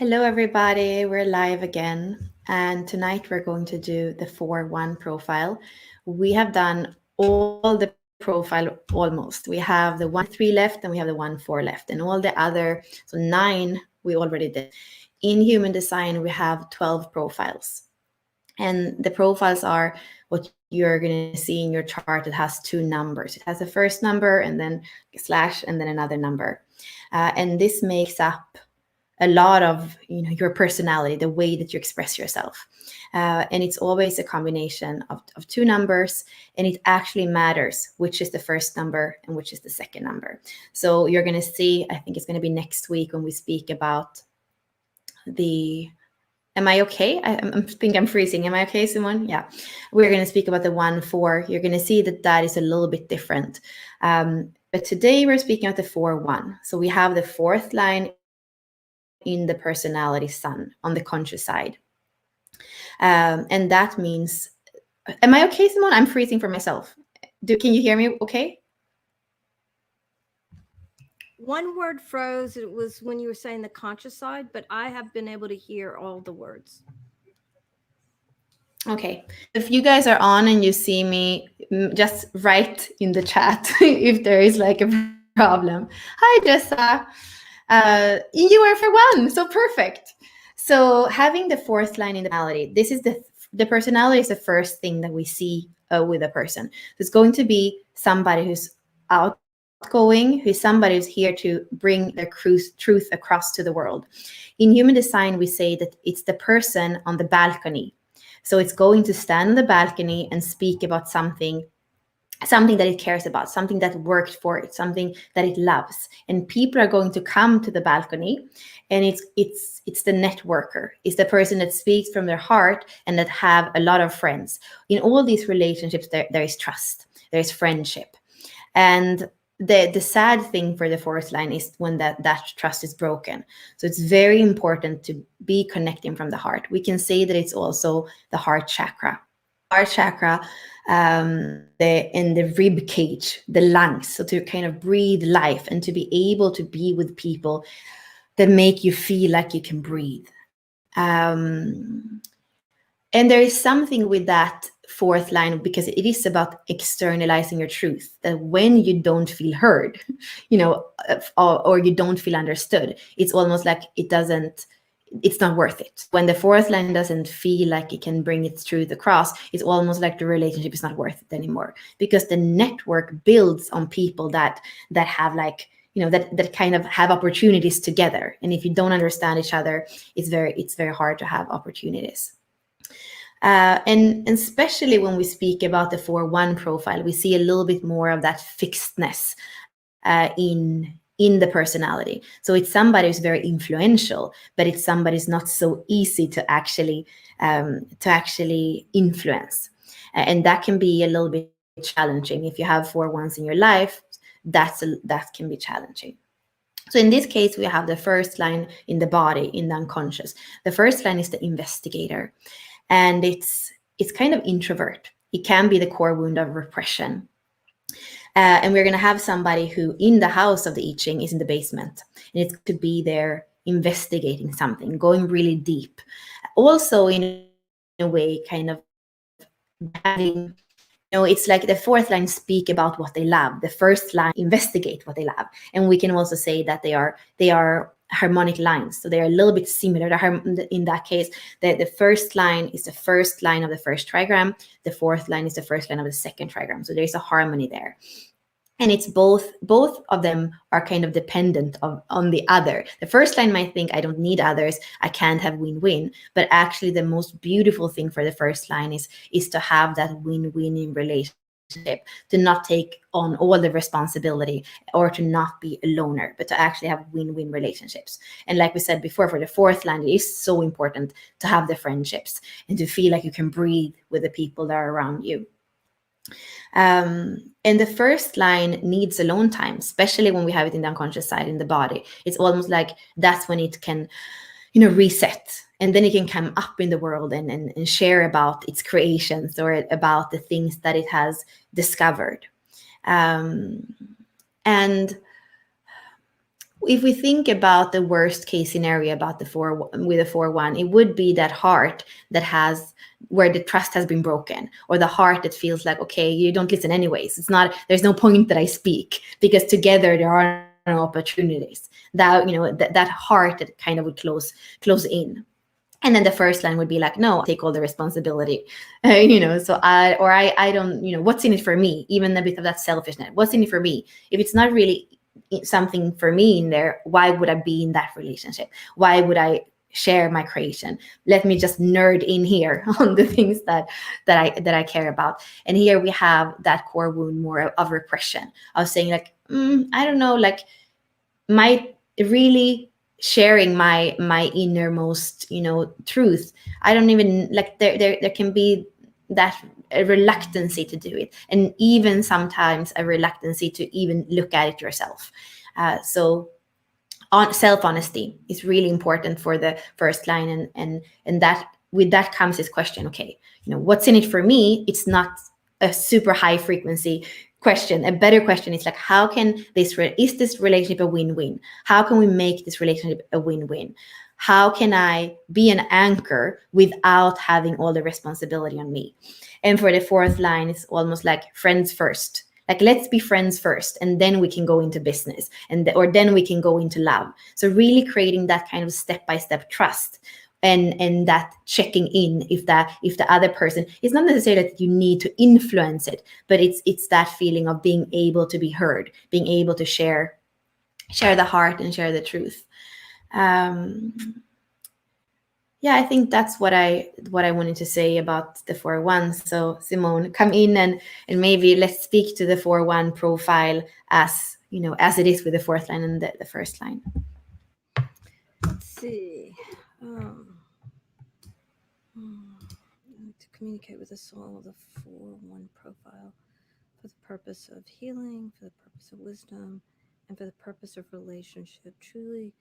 Hello, everybody. We're live again. And tonight we're going to do the 4-1 profile. We have done all the profile almost. We have the 1-3 left and we have the 1-4 left. And all the other, so 9 we already did. In human design, we have 12 profiles. And the profiles are what you're going to see in your chart. It has 2 numbers. It has a first number and then a slash and then another number. And this makes up a lot of your personality, the way that you express yourself. And it's always a combination of 2 numbers, and it actually matters which is the first number and which is the second number. So you're going to see, I think it's going to be next week when we speak about the... Am I okay? I think I'm freezing. Am I okay, Simone? Yeah. We're going to speak about the 1-4. You're going to see that is a little bit different. But today we're speaking about the 4-1. So we have the 4th line in the personality sun on the conscious side. And that means, am I okay, Simone? I'm freezing for myself. Can you hear me okay? One word froze. It was when you were saying the conscious side, but I have been able to hear all the words. Okay. If you guys are on and you see me, just write in the chat if there is like a problem. Hi, Jessa. You were for 1, so perfect. So having the 4th line in the personality, this is the personality is the first thing that we see with a person. It's going to be somebody who's outgoing, who's somebody who's here to bring their truth across to the world. In human design, we say that it's the person on the balcony. So it's going to stand on the balcony and speak about something that it cares about, something that worked for it, something that it loves. And people are going to come to the balcony, and it's the networker. It's the person that speaks from their heart and that have a lot of friends. In all these relationships, there is trust, there is friendship. And the sad thing for the 4th line is when that trust is broken. So it's very important to be connecting from the heart. We can say that it's also the heart chakra. Heart chakra, in the rib cage, the lungs, so to kind of breathe life and to be able to be with people that make you feel like you can breathe. And there is something with that 4th line, because it is about externalizing your truth, that when you don't feel heard, or you don't feel understood, it's almost like it's not worth it. When the 4th line doesn't feel like it can bring its truth across, it's almost like the relationship is not worth it anymore, because the network builds on people that have that kind of have opportunities together. And if you don't understand each other, it's very hard to have opportunities. And especially when we speak about the 4-1 profile, we see a little bit more of that fixedness in the personality. So it's somebody who's very influential, but it's somebody who's not so easy to actually influence. And that can be a little bit challenging. If you have 4-1s in your life, that can be challenging. So in this case, we have the 1st line in the body, in the unconscious. The 1st line is the investigator. And it's kind of introvert. It can be the core wound of repression. And we're going to have somebody who in the house of the I Ching is in the basement. And it's to be there investigating something, going really deep. Also, in a way, kind of having, it's like the 4th line speak about what they love. The 1st line investigate what they love. And we can also say that they are harmonic lines. So they're a little bit similar. In that case, the 1st line is the 1st line of the 1st trigram. The 4th line is the 1st line of the 2nd trigram. So there's a harmony there. And it's both of them are kind of dependent on the other. The 1st line might think, I don't need others, I can't have win-win. But actually the most beautiful thing for the 1st line is to have that win-win in relationship, to not take on all the responsibility or to not be a loner, but to actually have win-win relationships. And like we said before, for the 4th line, it is so important to have the friendships and to feel like you can breathe with the people that are around you. And the 1st line needs alone time, especially when we have it in the unconscious side in the body. It's almost like that's when it can, reset. And then it can come up in the world and share about its creations or about the things that it has discovered. And if we think about the worst case scenario about the four with the 4-1, it would be that heart that has where the trust has been broken, or the heart that feels like, okay, you don't listen anyways. It's not, there's no point that I speak because together there are no opportunities. That, that heart that kind of would close in. And then the first line would be like, no, I'll take all the responsibility. So I don't, what's in it for me, even a bit of that selfishness, what's in it for me? If it's not really something for me in there, why would I be in that relationship? Why would I share my creation? Let me just nerd in here on the things that I care about. And here we have that core wound more of repression, of saying like, I don't know, like, my really sharing my innermost truth. I don't even like, there can be that a reluctancy to do it, and even sometimes a reluctancy to even look at it yourself. So on self honesty is really important for the first line, and that with that comes this question, okay, what's in it for me? It's not a super high frequency question. A better question is like, how can is this relationship a win-win? How can we make this relationship a win-win? How can I be an anchor without having all the responsibility on me? And for the fourth line, it's almost like friends first. Like, let's be friends first, and then we can go into business, or then we can go into love. So really creating that kind of step-by-step trust, and that checking in, if the other person, it's not necessarily that you need to influence it, but it's that feeling of being able to be heard, being able to share the heart and share the truth. um yeah, I think that's what I wanted to say about the 4-1. So Simone, come in, and maybe let's speak to the 4-1 profile, as as it is with the fourth line and the first line. Let's see. Um, to communicate with the soul of the 4-1 profile for the purpose of healing, for the purpose of wisdom, and for the purpose of relationship. Truly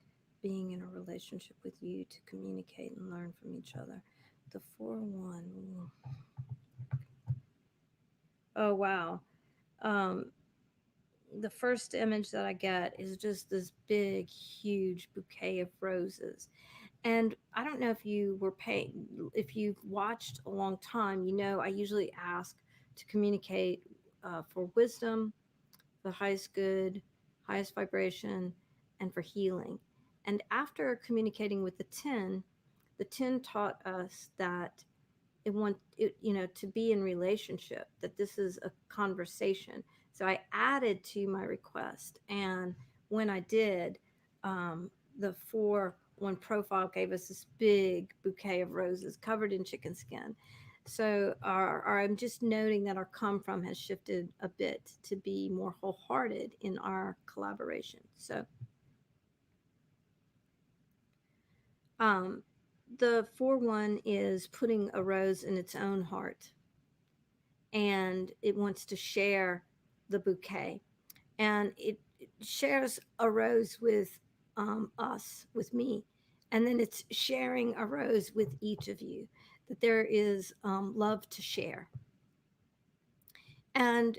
being in a relationship with you to communicate and learn from each other. The 4-1. Oh, wow. Um, the first image that I get is just this big, huge bouquet of roses. And I don't know if you were paying, if you've watched a long time, I usually ask to communicate for wisdom, the highest good, highest vibration, and for healing. And after communicating with the 10 taught us that to be in relationship, that this is a conversation. So I added to my request, and when I did, the 4-1 profile gave us this big bouquet of roses covered in chicken skin. So I'm just noting that our come from has shifted a bit to be more wholehearted in our collaboration. So um, the 4-1 is putting a rose in its own heart, and it wants to share the bouquet, and it shares a rose with us, with me, and then it's sharing a rose with each of you, that there is love to share. And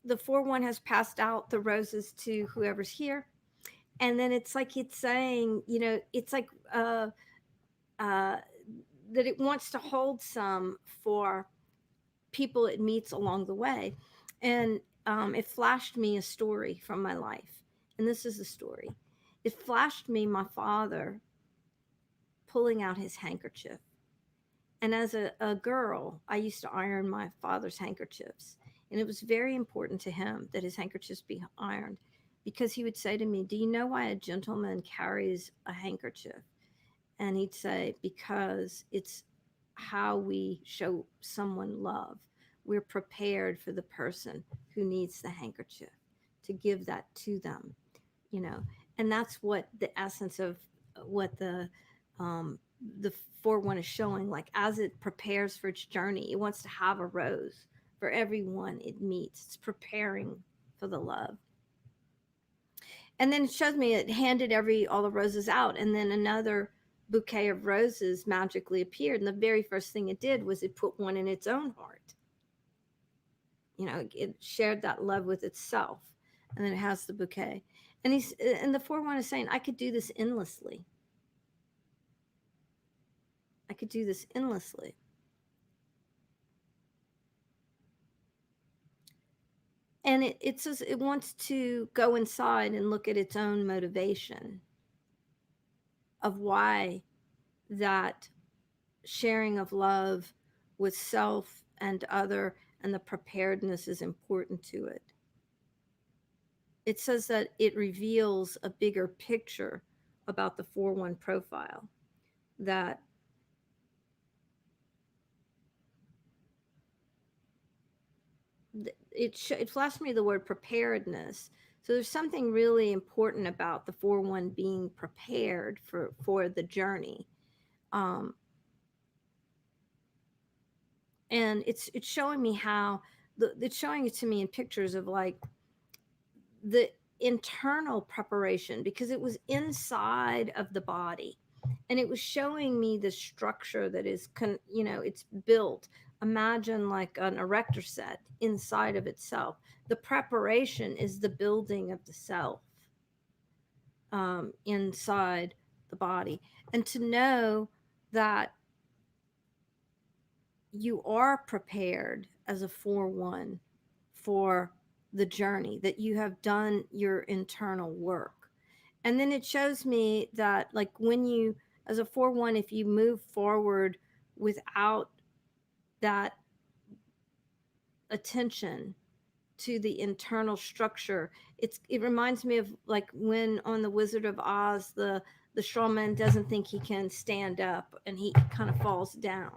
the 4-1 has passed out the roses to whoever's here, and then it's like it's saying, it's like uh, that it wants to hold some for people it meets along the way. And it flashed me a story from my life. And this is the story. It flashed me my father pulling out his handkerchief. And as a girl, I used to iron my father's handkerchiefs. And it was very important to him that his handkerchiefs be ironed, because he would say to me, "Do you know why a gentleman carries a handkerchief?" And he'd say, "Because it's how we show someone love. We're prepared for the person who needs the handkerchief, to give that to them, you know." And that's what the essence of what the 4-1 is showing. Like, as it prepares for its journey, it wants to have a rose for everyone it meets. It's preparing for the love. And then it shows me it handed all the roses out, and then another bouquet of roses magically appeared, and the very first thing it did was it put one in its own heart. It shared that love with itself, and then it has the bouquet. and the 4-1 is saying, I could do this endlessly. I could do this endlessly. And it says it wants to go inside and look at its own motivation of why that sharing of love with self and other and the preparedness is important to it. It says that it reveals a bigger picture about the 4-1 profile, that it flashed me the word preparedness. So there's something really important about the 4-1 being prepared for the journey. Um, and it's showing me how it's showing it to me in pictures of like the internal preparation, because it was inside of the body, and it was showing me the structure that is it's built. Imagine like an erector set inside of itself. The preparation is the building of the self, inside the body. And to know that you are prepared as a 4-1 for the journey, that you have done your internal work. And then it shows me that, like, when you, as a 4-1, if you move forward without that attention to the internal structure, it reminds me of like when on the Wizard of Oz, the straw man doesn't think he can stand up and he kind of falls down.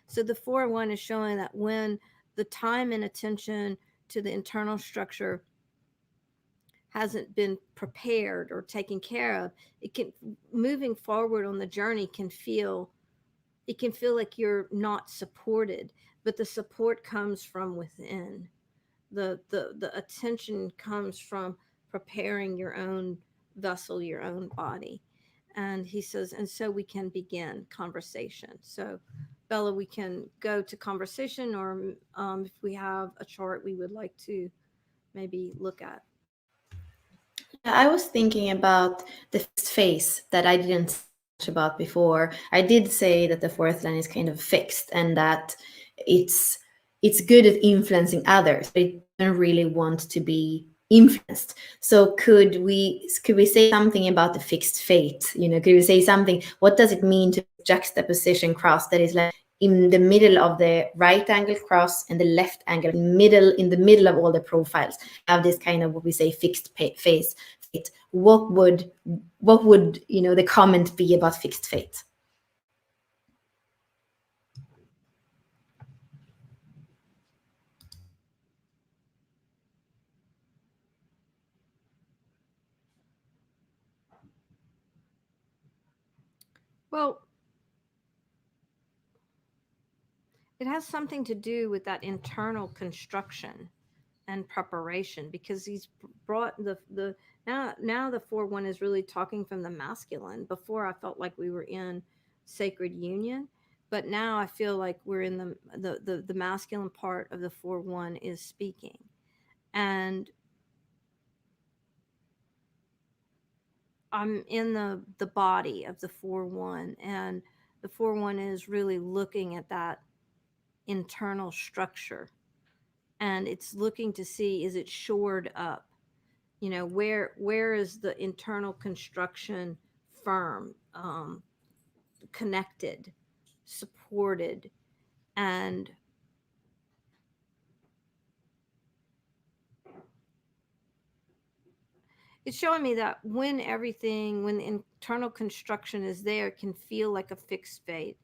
So the 4-1 is showing that when the time and attention to the internal structure hasn't been prepared or taken care of, it can, moving forward on the journey can feel, it can feel like you're not supported, but the support comes from within. The attention comes from preparing your own vessel, your own body. And he says, and so we can begin conversation. So Bella, we can go to conversation, or if we have a chart we would like to maybe look at. Yeah, I was thinking about the fixed phase that I didn't say much about before. I did say that the fourth line is kind of fixed and that it's it's good at influencing others, but it doesn't really want to be influenced. So could we say something about the fixed fate? Could we say something? What does it mean to juxtaposition cross that is like in the middle of the right angle cross and the left angle in the middle of all the profiles have this kind of what we say fixed phase fate? What would the comment be about fixed fate? Well, it has something to do with that internal construction and preparation, because he's brought the now the 4-1 is really talking from the masculine. Before I felt like we were in sacred union, but now I feel like we're in the masculine part of the 4-1 is speaking. And I'm in the body of the 4-1, and the 4-1 is really looking at that internal structure, and it's looking to see, is it shored up? Where is the internal construction firm, connected, supported? And it's showing me that when the internal construction is there, it can feel like a fixed fate.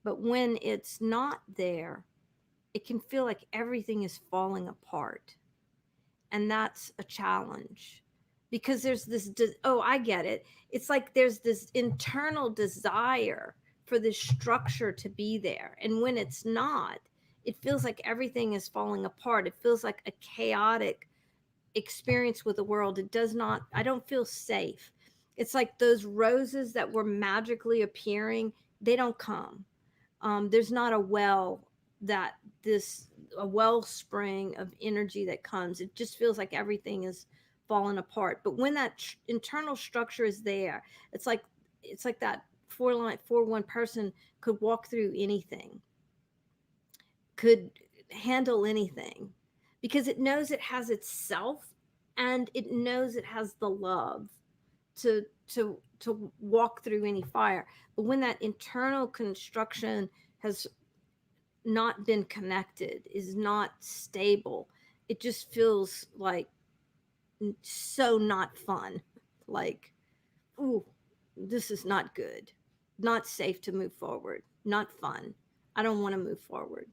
But when it's not there, it can feel like everything is falling apart. And that's a challenge, because there's this oh, I get it. It's like there's this internal desire for this structure to be there, and when it's not, it feels like everything is falling apart. It feels like a chaotic experience with the world. It does not, I don't feel safe. It's like those roses that were magically appearing, they don't come. There's not a well, that this a wellspring of energy that comes. It just feels like everything is fallen apart. But when that internal structure is there, it's like that 4-1 person could walk through anything, could handle anything, because it knows it has itself, and it knows it has the love to walk through any fire. But when that internal construction has not been connected, is not stable, it just feels like so not fun. Like, ooh, this is not good, not safe to move forward, not fun. I don't want to move forward.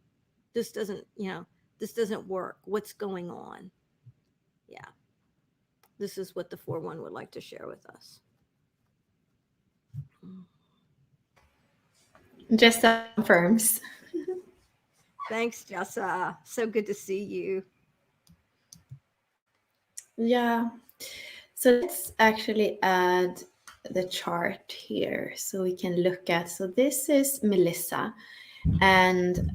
This doesn't, this doesn't work. What's going on? Yeah. This is what the 4-1 would like to share with us. Just confirms. Thanks, Jessa. So good to see you. Yeah. So let's actually add the chart here so we can look at. So this is Melissa, and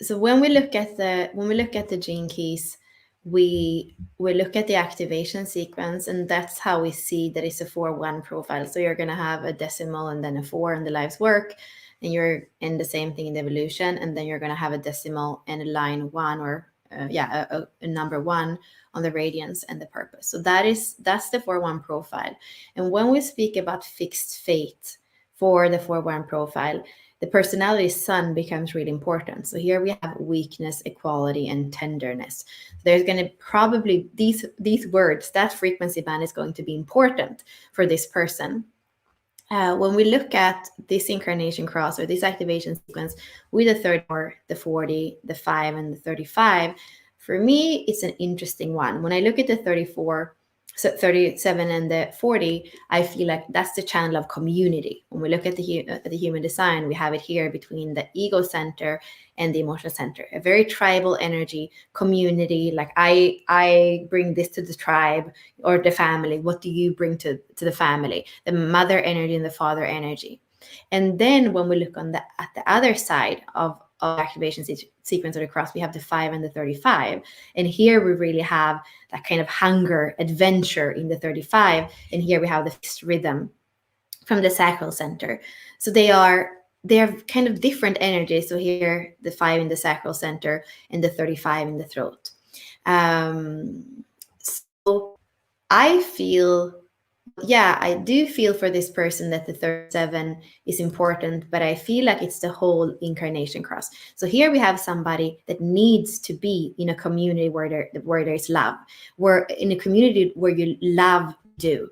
so when we look at the gene keys, we look at the activation sequence, and that's how we see that it's a 4-1 profile. So you're going to have a decimal and then a 4 in the life's work, and you're in the same thing in the evolution, and then you're going to have a decimal and a line 1, or a number 1 on the radiance and the purpose. So that's the 4-1 profile. And when we speak about fixed fate for the 4-1 profile, the personality sun becomes really important. So here we have weakness, equality, and tenderness. There's going to probably these words, that frequency band is going to be important for this person. When we look at this incarnation cross, or this activation sequence with the 34, the 40, the 5, and the 35, for me, it's an interesting one. When I look at the 34, so 37 and the 40, I feel like that's the channel of community. When we look at the human design, we have it here between the ego center and the emotional center, a very tribal energy, community. Like I bring this to the tribe or the family. What do you bring to the family? The mother energy and the father energy. And then when we look at the other side of activation sequence of the cross, we have the 5 and the 35. And here we really have that kind of hunger, adventure in the 35. And here we have the fixed rhythm from the sacral center. So they are kind of different energies. So here the 5 in the sacral center and the 35 in the throat. So I do feel for this person that the 37 is important, but I feel like it's the whole incarnation cross. So here we have somebody that needs to be in a community where there's love, where in a community where you love do,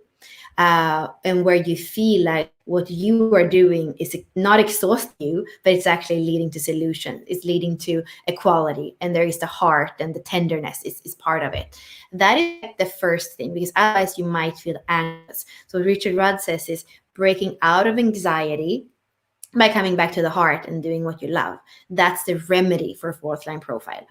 and where you feel like what you are doing is not exhausting you, but it's actually leading to solution. It's leading to equality, and there is the heart and the tenderness is part of it. That is the first thing, because otherwise you might feel anxious. So Richard Rudd says is breaking out of anxiety by coming back to the heart and doing what you love. That's the remedy for 4th line profile.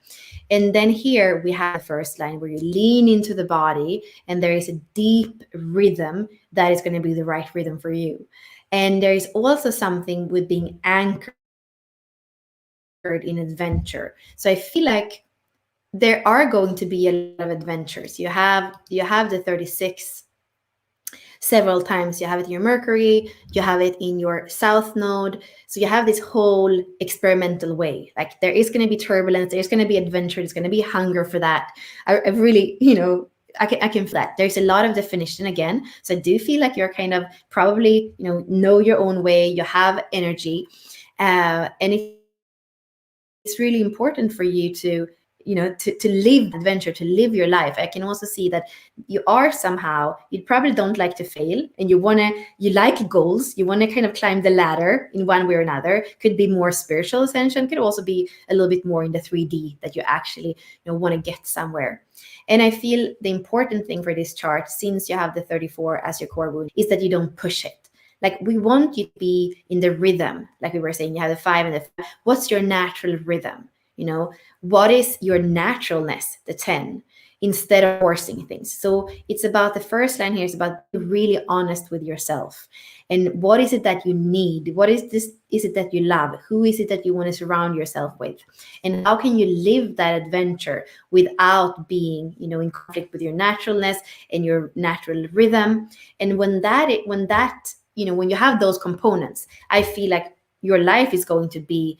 And then here we have the 1st line where you lean into the body, and there is a deep rhythm that is going to be the right rhythm for you. And there is also something with being anchored in adventure. So I feel like there are going to be a lot of adventures. You have the 36 several times. You have it in your Mercury, you have it in your South Node. So you have this whole experimental way. Like there is going to be turbulence, there's going to be adventure, there's going to be hunger for that. I really, I can feel that. There's a lot of definition again. So I do feel like you're kind of probably, know your own way, you have energy. And it's really important for you to live adventure, to live your life. I can also see that you probably don't like to fail, and you like goals, you want to kind of climb the ladder in one way or another. Could be more spiritual ascension, could also be a little bit more in the 3D, that you actually want to get somewhere. And I feel the important thing for this chart, since you have the 34 as your core wound, is that you don't push it. Like we want you to be in the rhythm, like we were saying, you have the 5 and the 5. What's your natural rhythm? What is your naturalness, the 10? instead of forcing things. So it's about, the first line here is about being really honest with yourself. And what is it that you need? What is it that you love? Who is it that you want to surround yourself with? And how can you live that adventure without being, in conflict with your naturalness and your natural rhythm? And when you have those components, I feel like your life is going to be,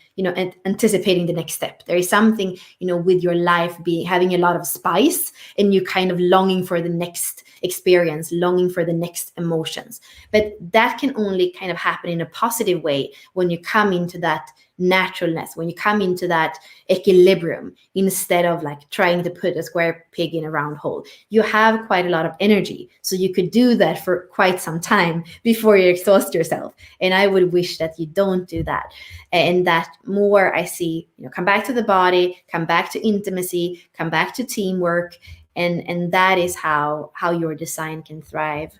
anticipating the next step. There is something, with your life being, having a lot of spice, and you kind of longing for the next experience, longing for the next emotions. But that can only kind of happen in a positive way when you come into that naturalness, when you come into that equilibrium, instead of like trying to put a square peg in a round hole. You have quite a lot of energy, so you could do that for quite some time before you exhaust yourself. And I would wish that you don't do that. And that more I see, come back to the body, come back to intimacy, come back to teamwork. And that is how your design can thrive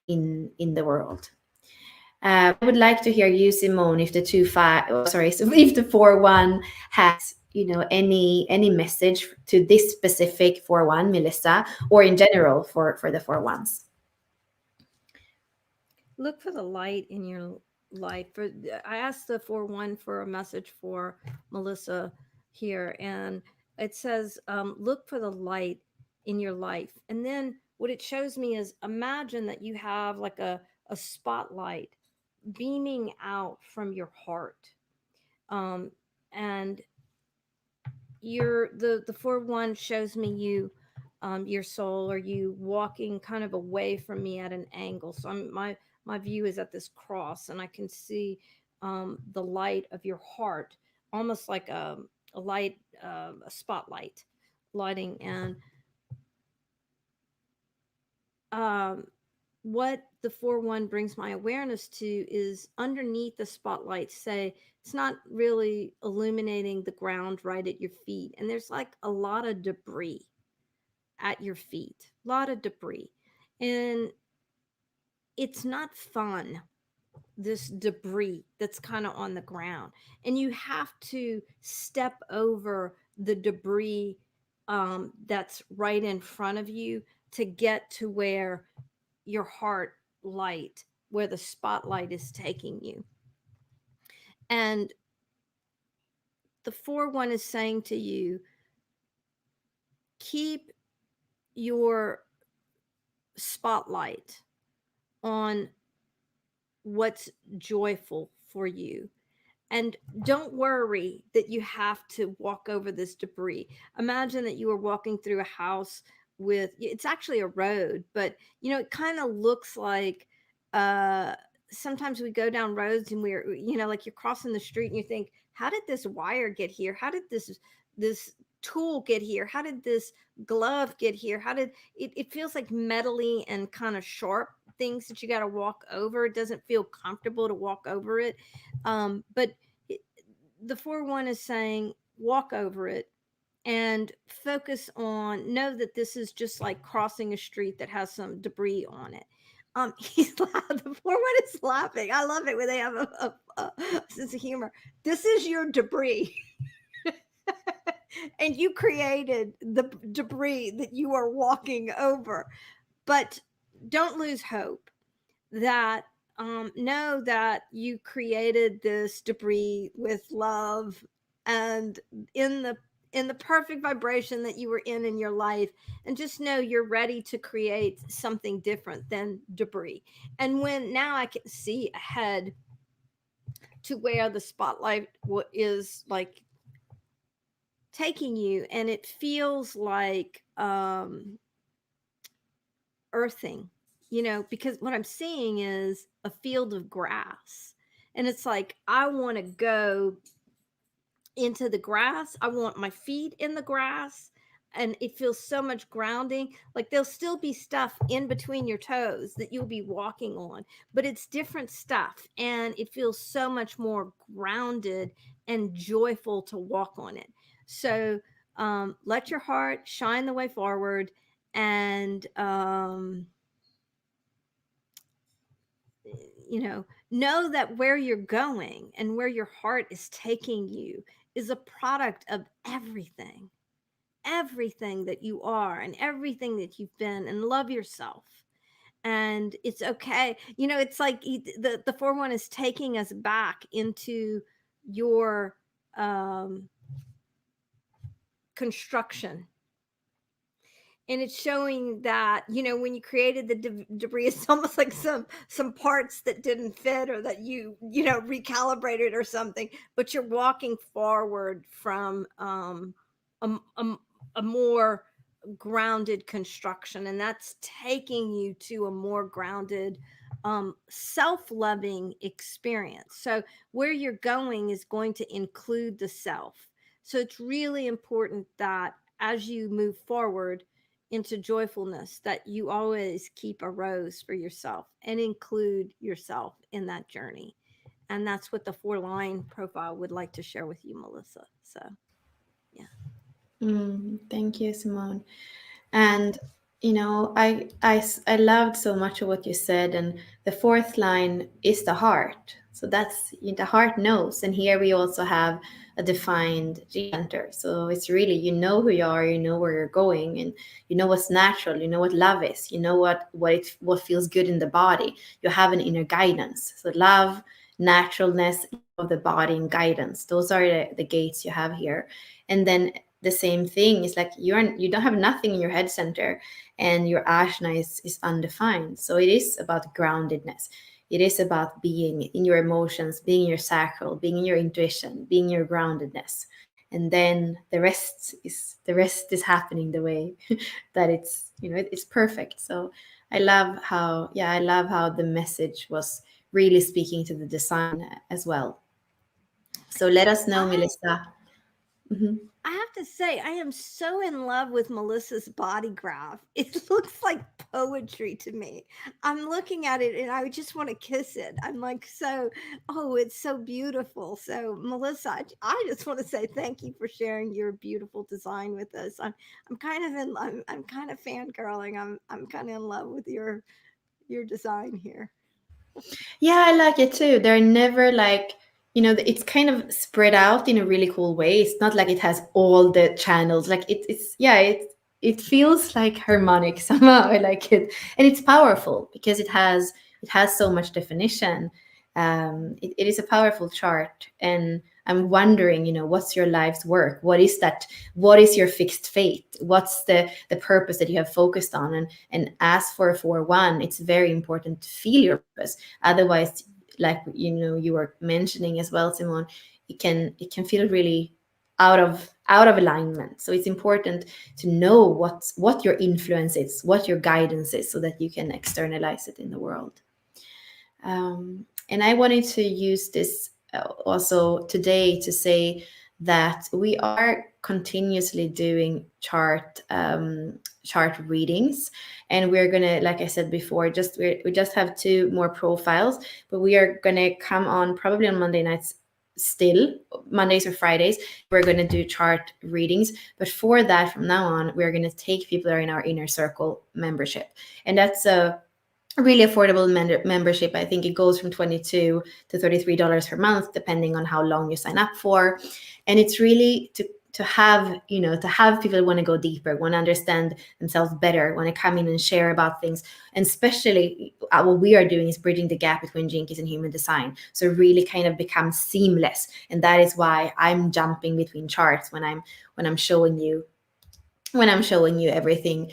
in the world. I would like to hear you, Simone, if the 2-5, oh, sorry, so if the 4-1 has, any message to this specific 4-1, Melissa, or in general for the 4-1s. Look for the light in your life. I asked the 4-1 for a message for Melissa here, and it says, look for the light in your life. And then what it shows me is, imagine that you have like a spotlight beaming out from your heart. And the 4-1 shows me you, your soul, or you walking kind of away from me at an angle. So my view is at this cross, and I can see the light of your heart, almost like a light, a spotlight lighting. And um, what the 4-1 brings my awareness to is, underneath the spotlight, say, it's not really illuminating the ground right at your feet, and there's like a lot of debris at your feet, a lot of debris. And it's not fun, this debris that's kind of on the ground. And you have to step over the debris that's right in front of you to get to where your heart light, where the spotlight is taking you. And the 4-1 is saying to you, keep your spotlight on what's joyful for you. And don't worry that you have to walk over this debris. Imagine that you are walking through a house with, it's actually a road, but it kind of looks like, uh sometimes we go down roads and we're, like, you're crossing the street and you think, how did this wire get here? How did this tool get here? How did this glove get here? How did it feels like metally and kind of sharp things that you got to walk over. It doesn't feel comfortable to walk over it. But the 4-1 is saying, walk over it and focus on, know that this is just like crossing a street that has some debris on it. He's loud. The 4-1 is laughing. I love it when they have a sense of humor. This is your debris. And you created the debris that you are walking over. But don't lose hope. That know that you created this debris with love, and in the perfect vibration that you were in your life. And just know you're ready to create something different than debris. And when now I can see ahead to where the spotlight is like taking you, and it feels like earthing, because what I'm seeing is a field of grass. And it's like, I want to go into the grass. I want my feet in the grass. And it feels so much grounding. Like, there'll still be stuff in between your toes that you'll be walking on, but it's different stuff. And it feels so much more grounded and joyful to walk on it. So let your heart shine the way forward. And know that where you're going and where your heart is taking you is a product of everything. everything that you are and everything that you've been, and love yourself. And it's okay. It's like the 4-1 is taking us back into your um, construction, and it's showing that when you created the debris, it's almost like some parts that didn't fit, or that you recalibrated or something, but you're walking forward from a, a, a more grounded construction, and that's taking you to a more grounded self-loving experience. So where you're going is going to include the self. So it's really important that as you move forward into joyfulness, that you always keep a rose for yourself and include yourself in that journey. And that's what the 4-line profile would like to share with you, Melissa. So yeah. Thank you, Simone. And I loved so much of what you said. And the fourth line is the heart. So that's the heart knows. And here we also have a defined G center. So it's really, who you are, where you're going, and you know what's natural, you know what love is, you know what feels good in the body. You have an inner guidance. So love, naturalness, love of the body, and guidance. Those are the gates you have here. And then the same thing is like you don't have nothing in your head center, and your ashna is undefined. So it is about groundedness. It is about being in your emotions, being your sacral, being in your intuition, being your groundedness. And then the rest is happening the way that it's perfect. So I love how the message was really speaking to the design as well. So let us know, I Melissa. Mhm. I have to say, I am so in love with Melissa's body graph. It looks like poetry to me. I'm looking at it and I just want to kiss it. I'm like, oh, it's so beautiful. So, Melissa, I just want to say thank you for sharing your beautiful design with us. I'm kind of fangirling. I'm kind of in love with your design here. Yeah, I like it too. They're never like, it's kind of spread out in a really cool way. It's not like it has all the channels. Like it feels like harmonic somehow. I like it. And it's powerful because it has so much definition. It is a powerful chart. And I'm wondering, what's your life's work? What is that? What is your fixed fate? What's the purpose that you have focused on? And as for 4-1, it's very important to feel your purpose. Otherwise, like you were mentioning as well, Simone, it can feel really out of alignment. So it's important to know what your influence is, what your guidance is, so that you can externalize it in the world. And I wanted to use this also today to say that we are continuously doing chart readings, and we're gonna, like I said before, we just have 2 more profiles, but we are gonna come on probably on Monday nights, still Mondays or Fridays. We're going to do chart readings, but for that, from now on, we're going to take people that are in our inner circle membership, and that's a really affordable membership. I think it goes from $22 to $33 per month, depending on how long you sign up for. And it's really to have people who want to go deeper, want to understand themselves better, want to come in and share about things. And especially what we are doing is bridging the gap between Jinkies and human design. So really kind of become seamless. And that is why I'm jumping between charts when I'm showing you everything.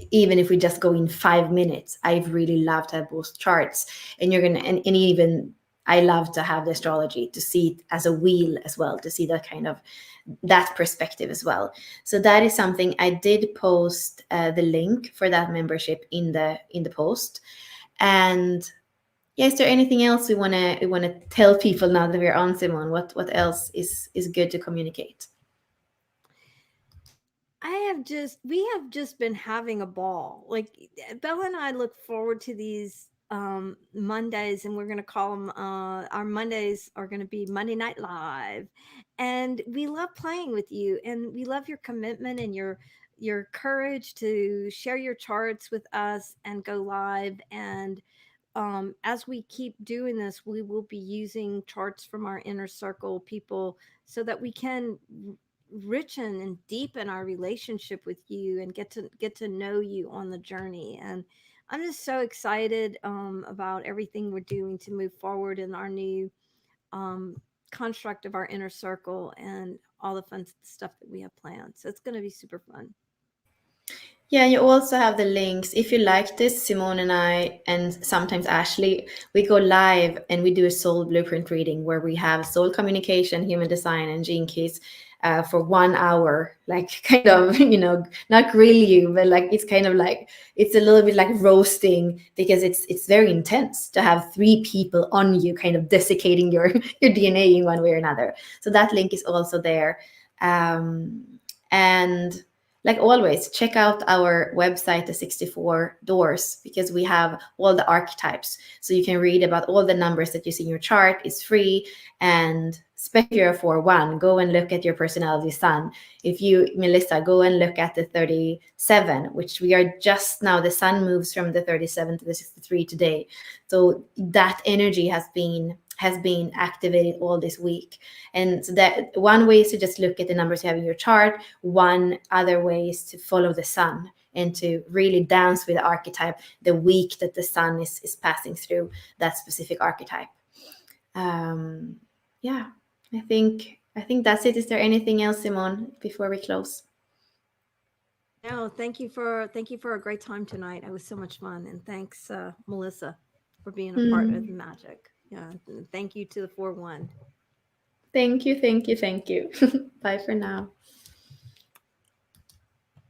Even if we just go in 5 minutes, I really love to have both charts. And you're gonna and even I love to have the astrology, to see it as a wheel as well, to see that perspective as well. So that is something I did post, the link for that membership in the post. And yeah, is there anything else we wanna tell people now that we're on, Simone? What else is good to communicate? We have just been having a ball. Like, Bella and I look forward to these Mondays, and we're going to call them our Mondays are going to be Monday Night Live. And we love playing with you, and we love your commitment and your courage to share your charts with us and go live. And as we keep doing this, we will be using charts from our inner circle people so that we can richen and deepen our relationship with you and get to know you on the journey. And I'm just so excited about everything we're doing to move forward in our new um, construct of our inner circle and all the fun stuff that we have planned. So it's going to be super fun. Yeah, you also have the links. If you like this, Simone and I, and sometimes Ashley, we go live and we do a soul blueprint reading where we have soul communication, human design, and gene keys for 1 hour. Like, kind of, not grill you, but like it's kind of like it's a little bit like roasting because it's very intense to have three people on you, kind of desiccating your DNA in one way or another. So that link is also there. And like always, check out our website, the 64 Doors, because we have all the archetypes. So you can read about all the numbers that you see in your chart. It's free. And especially if you're a 4-1, go and look at your personality sun. If you, Melissa, go and look at the 37, which we are just now, the sun moves from the 37 to the 63 today. So that energy has been activated all this week. And so that one way is to just look at the numbers you have in your chart. One other way is to follow the sun and to really dance with the archetype the week that the sun is passing through that specific archetype. Um, yeah, I think that's it. Is there anything else, Simone, before we close? No, thank you for a great time tonight. It was so much fun, and thanks, Melissa, for being a part of the Mm, magic. Yeah, and thank you to the 4-1. thank you, thank you, thank you. Bye for now.